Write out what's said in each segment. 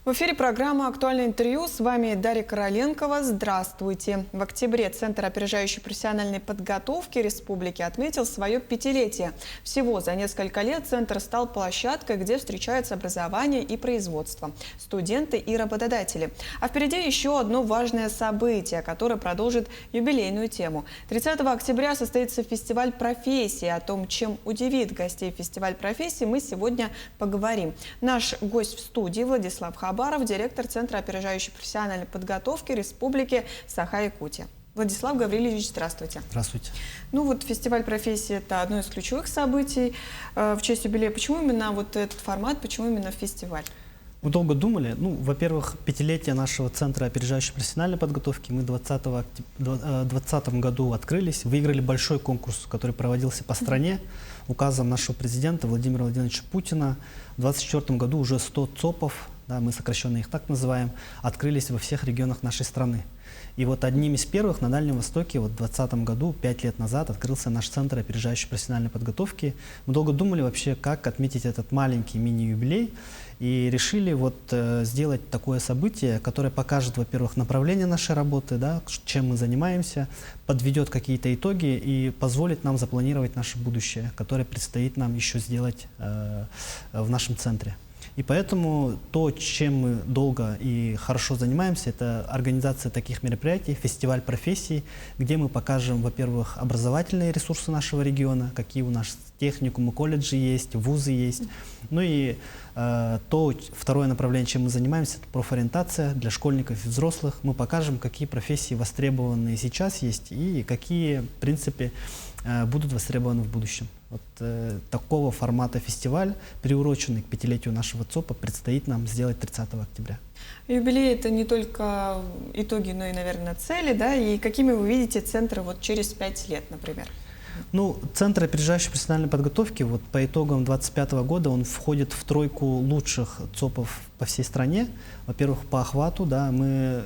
В эфире программа «Актуальное интервью». С вами Дарья Короленкова. Здравствуйте. В октябре Центр опережающей профессиональной подготовки Республики отметил свое 5-летие. Всего за несколько лет Центр стал площадкой, где встречаются образование и производство, студенты и работодатели. А впереди еще одно важное событие, которое продолжит юбилейную тему. 30 октября состоится фестиваль профессии. О том, чем удивит гостей фестиваль профессии, мы сегодня поговорим. Наш гость в студии Владислав Хабаров, директор Центра опережающей профессиональной подготовки Республики Саха-Якутия. Владислав Гаврилович, здравствуйте. Здравствуйте. Ну вот фестиваль профессии – это одно из ключевых событий в честь юбилея. Почему именно вот этот формат, почему именно фестиваль? Мы долго думали. Ну, во-первых, 5-летие нашего Центра опережающей профессиональной подготовки. Мы в 2020 году открылись, выиграли большой конкурс, который проводился по стране, указом нашего президента Владимира Владимировича Путина. В 2024 году уже 100 ЦОПов, да, мы сокращенно их так называем, открылись во всех регионах нашей страны. И вот одним из первых на Дальнем Востоке вот в 2020 году, 5 лет назад, открылся наш Центр опережающей профессиональной подготовки. Мы долго думали вообще, как отметить этот маленький мини-юбилей. И решили вот сделать такое событие, которое покажет, во-первых, направление нашей работы, да, чем мы занимаемся, подведет какие-то итоги и позволит нам запланировать наше будущее, которое предстоит нам еще сделать в нашем центре. И поэтому то, чем мы долго и хорошо занимаемся, это организация таких мероприятий, фестиваль профессий, где мы покажем, во-первых, образовательные ресурсы нашего региона, какие у нас техникумы, колледжи есть, вузы есть. Ну и второе направление, чем мы занимаемся, это профориентация для школьников и взрослых. Мы покажем, какие профессии востребованные сейчас есть и какие, в принципе, будут востребованы в будущем. Вот такого формата фестиваль, приуроченный к 5-летию нашего ЦОПа, предстоит нам сделать 30 октября. Юбилей – это не только итоги, но и, наверное, цели, да? И какими вы видите центры вот через 5 лет, например? Ну, Центр опережающей профессиональной подготовки вот по итогам 2025 года он входит в тройку лучших ЦОПов по всей стране. Во-первых, по охвату, да, мы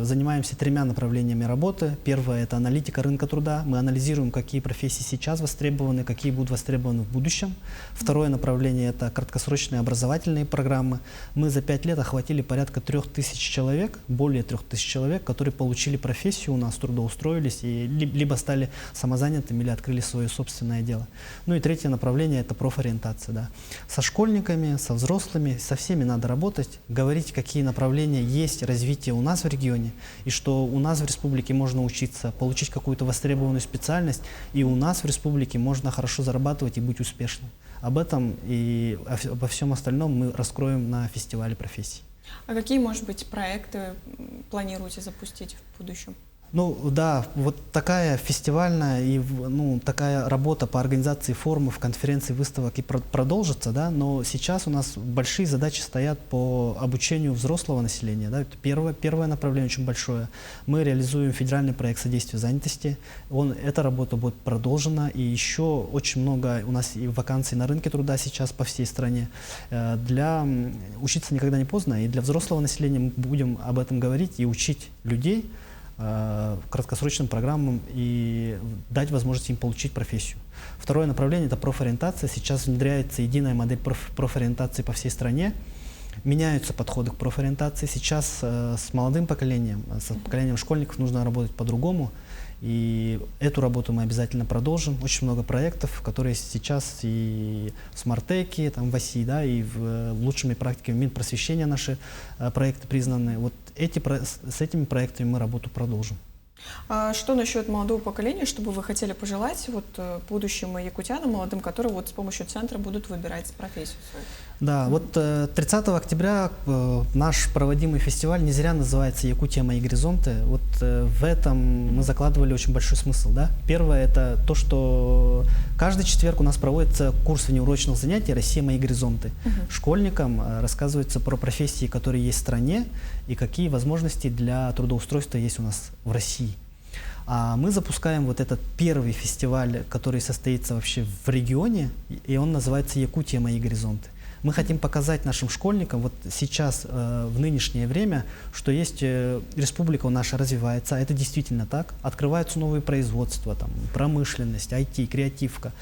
занимаемся 3 направлениями работы. Первое – это аналитика рынка труда. Мы анализируем, какие профессии сейчас востребованы, какие будут востребованы в будущем. Второе направление – это краткосрочные образовательные программы. Мы за 5 лет охватили порядка 3000 человек, более 3000 человек, которые получили профессию у нас, трудоустроились и либо стали самозанятыми или открыли свое собственное дело. Ну и третье направление – это профориентация. Да. Со школьниками, со взрослыми, со всеми надо работать, говорить, какие направления есть развитие у нас в регионе, и что у нас в республике можно учиться, получить какую-то востребованную специальность, и у нас в республике можно хорошо зарабатывать и быть успешным. Об этом и обо всем остальном мы раскроем на фестивале профессий. А какие, может быть, проекты планируете запустить в будущем? Ну да, вот такая фестивальная и такая работа по организации форумов, конференций, выставок и продолжится, да, но сейчас у нас большие задачи стоят по обучению взрослого населения, да, это первое направление очень большое. Мы реализуем федеральный проект содействия занятости, эта работа будет продолжена, и еще очень много у нас и вакансий на рынке труда сейчас по всей стране. Учиться никогда не поздно, и для взрослого населения мы будем об этом говорить и учить людей краткосрочным программам и дать возможность им получить профессию. Второе направление – это профориентация. Сейчас внедряется единая модель профориентации по всей стране. Меняются подходы к профориентации. Сейчас с молодым поколением, с поколением школьников нужно работать по-другому. И эту работу мы обязательно продолжим. Очень много проектов, которые сейчас и в Смарт-Теке, в ОСИ, да, и лучшими практиками Минпросвещения наши проекты признаны. Вот с этими проектами мы работу продолжим. А что насчет молодого поколения, что бы вы хотели пожелать будущим якутянам, молодым, которые с помощью центра будут выбирать профессию свою? Да, вот 30 октября наш проводимый фестиваль не зря называется «Якутия. Мои горизонты». Вот в этом мы закладывали очень большой смысл. Да? Первое – это то, что каждый четверг у нас проводится курс внеурочных занятий «Россия. Мои горизонты». Школьникам рассказывается про профессии, которые есть в стране, и какие возможности для трудоустройства есть у нас в России. А мы запускаем вот этот первый фестиваль, который состоится вообще в регионе, и он называется «Якутия. Мои горизонты». Мы хотим показать нашим школьникам вот сейчас, в нынешнее время, что есть республика наша развивается, а это действительно так. Открываются новые производства, промышленность, IT, креативка,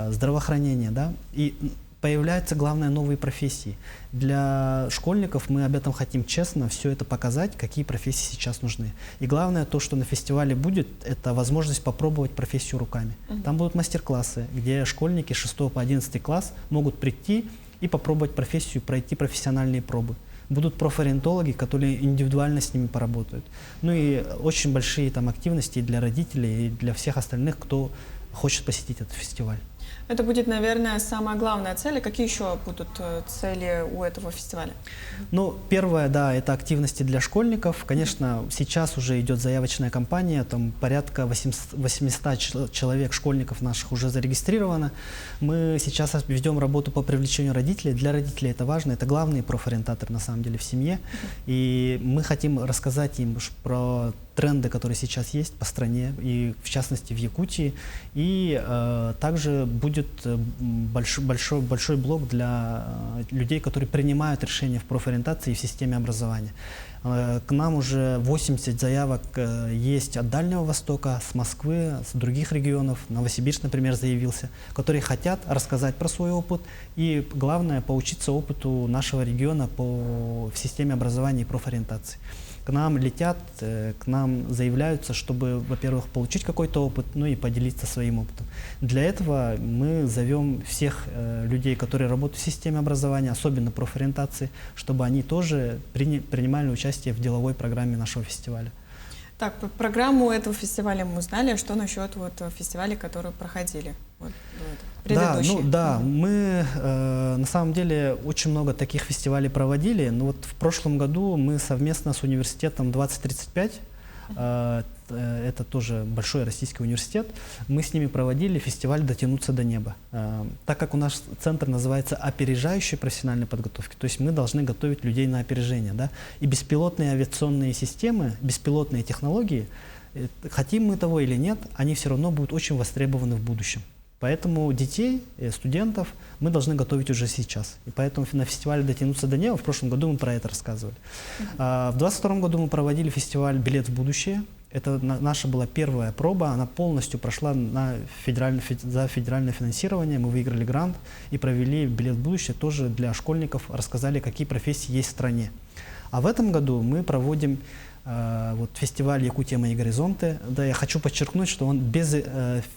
здравоохранение. Да? И появляются, главное, новые профессии. Для школьников мы об этом хотим честно все это показать, какие профессии сейчас нужны. И главное, то, что на фестивале будет, это возможность попробовать профессию руками. Там будут мастер-классы, где школьники 6 по 11 класс могут прийти и попробовать профессию, пройти профессиональные пробы. Будут профориентологи, которые индивидуально с ними поработают. Ну и очень большие там активности для родителей и для всех остальных, кто хочет посетить этот фестиваль. Это будет, наверное, самая главная цель. Какие еще будут цели у этого фестиваля? Ну, первое, да, это активности для школьников. Конечно, сейчас уже идет заявочная кампания, там порядка 800 человек, школьников наших, уже зарегистрировано. Мы сейчас ведем работу по привлечению родителей. Для родителей это важно, это главный профориентатор, на самом деле, в семье. И мы хотим рассказать им про тренды, которые сейчас есть по стране, и в частности в Якутии. И также будет большой блок для людей, которые принимают решения в профориентации и в системе образования. К нам уже 80 заявок есть от Дальнего Востока, с Москвы, с других регионов. Новосибирск, например, заявился, которые хотят рассказать про свой опыт и, главное, поучиться опыту нашего региона в системе образования и профориентации. К нам летят, к нам заявляются, чтобы, во-первых, получить какой-то опыт, ну и поделиться своим опытом. Для этого мы зовем всех людей, которые работают в системе образования, особенно профориентации, чтобы они тоже принимали участие в деловой программе нашего фестиваля. Так, программу этого фестиваля мы узнали. Что насчет фестивалей, которые проходили? Предыдущие. Мы на самом деле очень много таких фестивалей проводили. Но вот в прошлом году мы совместно с университетом 2035, это тоже большой российский университет, мы с ними проводили фестиваль «Дотянуться до неба». Так как у нас центр называется «Опережающей профессиональной подготовки», то есть мы должны готовить людей на опережение. Да? И беспилотные авиационные системы, беспилотные технологии, хотим мы того или нет, они все равно будут очень востребованы в будущем. Поэтому детей, студентов мы должны готовить уже сейчас. И поэтому на фестивале «Дотянуться до неба» в прошлом году мы про это рассказывали. В 2022 году мы проводили фестиваль «Билет в будущее». Это наша была первая проба, она полностью прошла за федеральное финансирование. Мы выиграли грант и провели «Билет в будущее» тоже для школьников, рассказали, какие профессии есть в стране. А в этом году мы проводим фестиваль «Якутия. Мои горизонты». Да, я хочу подчеркнуть, что он без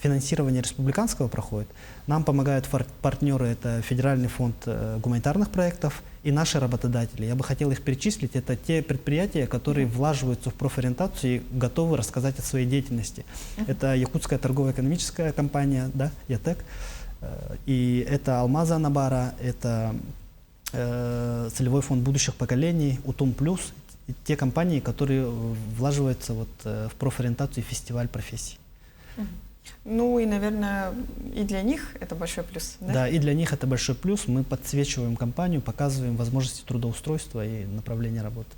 финансирования республиканского проходит. Нам помогают партнеры, это Федеральный фонд гуманитарных проектов и наши работодатели. Я бы хотел их перечислить. Это те предприятия, которые влаживаются в профориентацию и готовы рассказать о своей деятельности. Это Якутская торгово-экономическая компания, да, ЯТЭК, и это Алмаза Анабара, это Целевой фонд будущих поколений, Утум Плюс. Те компании, которые влаживаются в профориентацию и фестиваль профессий. Ну и, наверное, и для них это большой плюс. Да? Да, и для них это большой плюс. Мы подсвечиваем компанию, показываем возможности трудоустройства и направления работы.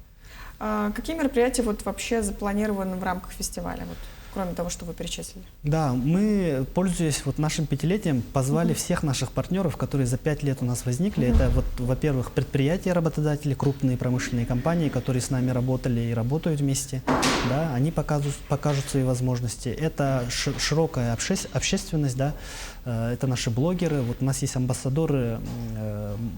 Какие мероприятия вообще запланированы в рамках фестиваля, кроме того, что вы перечислили? Да, мы, пользуясь нашим пятилетием, позвали всех наших партнеров, которые за 5 лет у нас возникли. Это, во-первых, предприятия, работодатели, крупные промышленные компании, которые с нами работали и работают вместе. Да, они покажут свои возможности. Это широкая общественность, да, это наши блогеры. Вот у нас есть амбассадоры,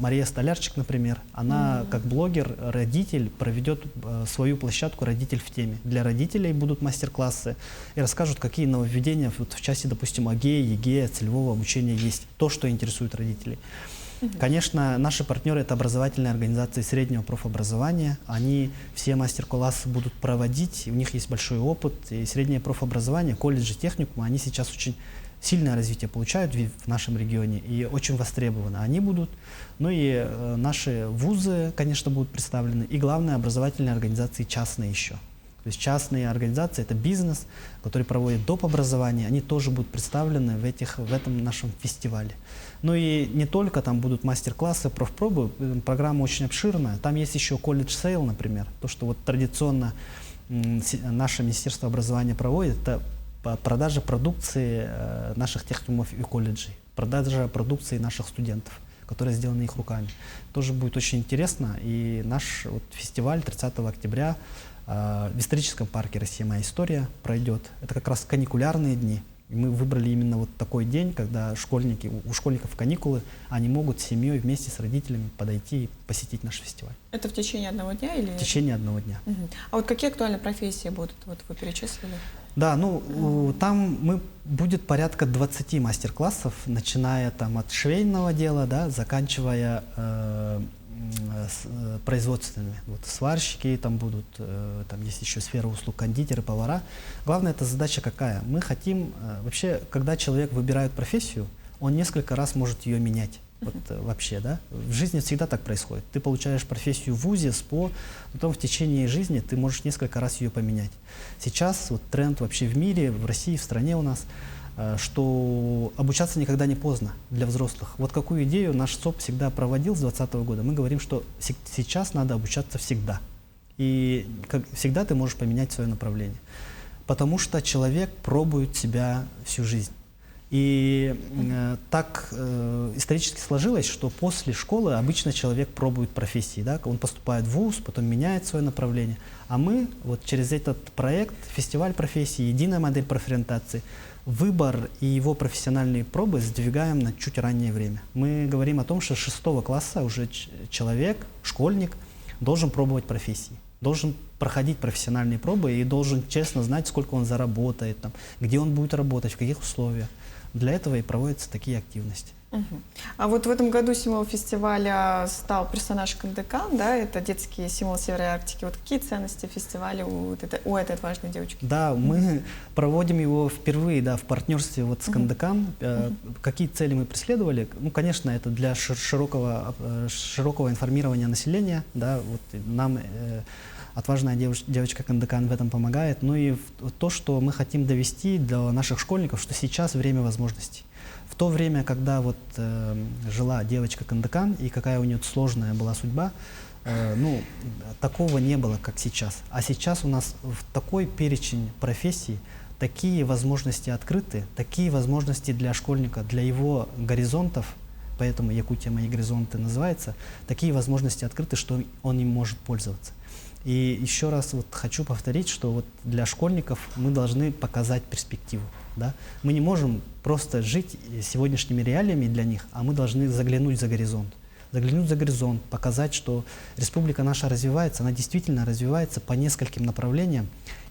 Мария Столярчик, например. Она как блогер, родитель, проведет свою площадку «Родитель в теме». Для родителей будут мастер-классы и расскажут, какие нововведения в части, допустим, ОГЭ, ЕГЭ, целевого обучения есть, то, что интересует родителей. Конечно, наши партнеры – это образовательные организации среднего профобразования. Они все мастер-классы будут проводить, у них есть большой опыт. И среднее профобразование, колледжи, техникумы, они сейчас очень сильное развитие получают в нашем регионе и очень востребованы. Они будут, ну и наши вузы, конечно, будут представлены, и главное, образовательные организации частные еще. То есть частные организации – это бизнес, который проводит доп. Образование, они тоже будут представлены в этом нашем фестивале. Ну и не только там будут мастер-классы, профпробы, программа очень обширная. Там есть еще колледж-сейл, например. То, что традиционно наше Министерство образования проводит, это продажа продукции наших техникумов и колледжей, продажа продукции наших студентов, которые сделаны их руками. Тоже будет очень интересно. И наш фестиваль 30 октября в историческом парке «Россия. Моя история» пройдет. Это как раз каникулярные дни. И мы выбрали именно вот такой день, когда у школьников каникулы, они могут с семьей вместе с родителями подойти и посетить наш фестиваль. Это в течение одного дня или? В течение одного дня. А вот какие актуальные профессии будут? Вот вы перечислили. Да, ну там будет порядка 20 мастер-классов, начиная там от швейного дела, да, заканчивая производственными. Вот сварщики там будут, там есть еще сфера услуг, кондитеры, повара. Главная эта задача какая? Мы хотим, вообще, когда человек выбирает профессию, он несколько раз может ее менять. Вот вообще, да? В жизни всегда так происходит. Ты получаешь профессию в вузе, СПО, потом в течение жизни ты можешь несколько раз ее поменять. Сейчас вот тренд вообще в мире, в России, в стране у нас, что обучаться никогда не поздно для взрослых. Вот какую идею наш СОП всегда проводил с 2020 года. Мы говорим, что сейчас надо обучаться всегда. И как всегда ты можешь поменять свое направление. Потому что человек пробует себя всю жизнь. И так исторически сложилось, что после школы обычно человек пробует профессии. Да? Он поступает в вуз, потом меняет свое направление. А мы вот через этот проект, фестиваль профессии, единая модель профориентации, выбор и его профессиональные пробы сдвигаем на чуть раннее время. Мы говорим о том, что с 6 класса уже человек, школьник, должен пробовать профессии, должен проходить профессиональные пробы и должен честно знать, сколько он заработает, там, где он будет работать, в каких условиях. Для этого и проводятся такие активности. А вот в этом году символом фестиваля стал персонаж Кандакан, да, это детский символ Северной Арктики. Вот какие ценности фестиваля у этой отважной девочки? Да, мы проводим его впервые, да, в партнерстве вот с Кандакан. Какие цели мы преследовали? Ну, конечно, это для широкого информирования населения, да, вот нам отважная девочка Кандакан в этом помогает. Ну и то, что мы хотим довести до наших школьников, что сейчас время возможностей. В то время, когда вот жила девочка Кандакан и какая у нее сложная была судьба, ну, такого не было, как сейчас. А сейчас у нас в такой перечень профессий, такие возможности открыты, такие возможности для школьника, для его горизонтов, поэтому Якутия «Мои горизонты» называется, такие возможности открыты, что он им может пользоваться. И еще раз вот хочу повторить, что вот для школьников мы должны показать перспективу. Да? Мы не можем просто жить сегодняшними реалиями для них, а мы должны заглянуть за горизонт. Заглянуть за горизонт, показать, что республика наша развивается, она действительно развивается по нескольким направлениям.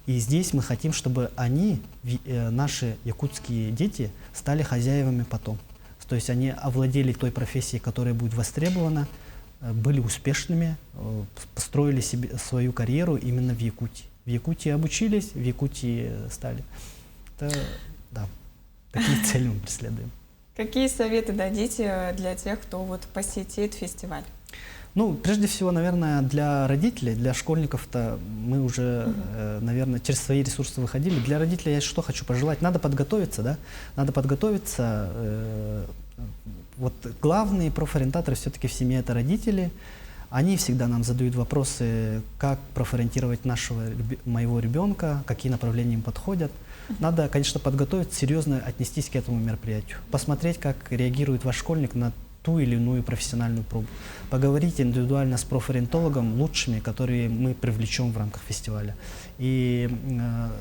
И здесь мы хотим, чтобы они, наши якутские дети, стали хозяевами потом. То есть они овладели той профессией, которая будет востребована, были успешными, построили себе свою карьеру именно в Якутии. В Якутии обучились, в Якутии стали. Это, да, такие цели мы преследуем. Какие советы дадите для тех, кто вот посетит фестиваль? Ну, прежде всего, наверное, для родителей, для школьников-то мы уже, наверное, через свои ресурсы выходили. Для родителей я что хочу пожелать? Надо подготовиться, да? Надо подготовиться. Вот главные профориентаторы все-таки в семье — это родители. Они всегда нам задают вопросы, как профориентировать моего ребенка, какие направления им подходят. Надо, конечно, подготовиться, серьезно отнестись к этому мероприятию. Посмотреть, как реагирует ваш школьник на ту или иную профессиональную пробу. Поговорить индивидуально с профориентологом, лучшими, которые мы привлечем в рамках фестиваля. И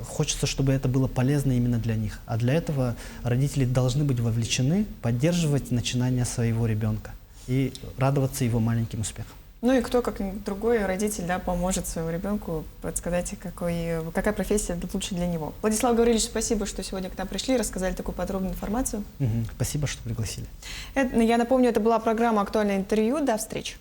хочется, чтобы это было полезно именно для них. А для этого родители должны быть вовлечены, поддерживать начинания своего ребенка и радоваться его маленьким успехам. Ну и кто, как другой родитель, да, поможет своему ребенку подсказать, какая профессия будет лучше для него. Владислав Гаврилович, спасибо, что сегодня к нам пришли и рассказали такую подробную информацию. Спасибо, что пригласили. Я напомню, это была программа «Актуальное интервью». До встречи.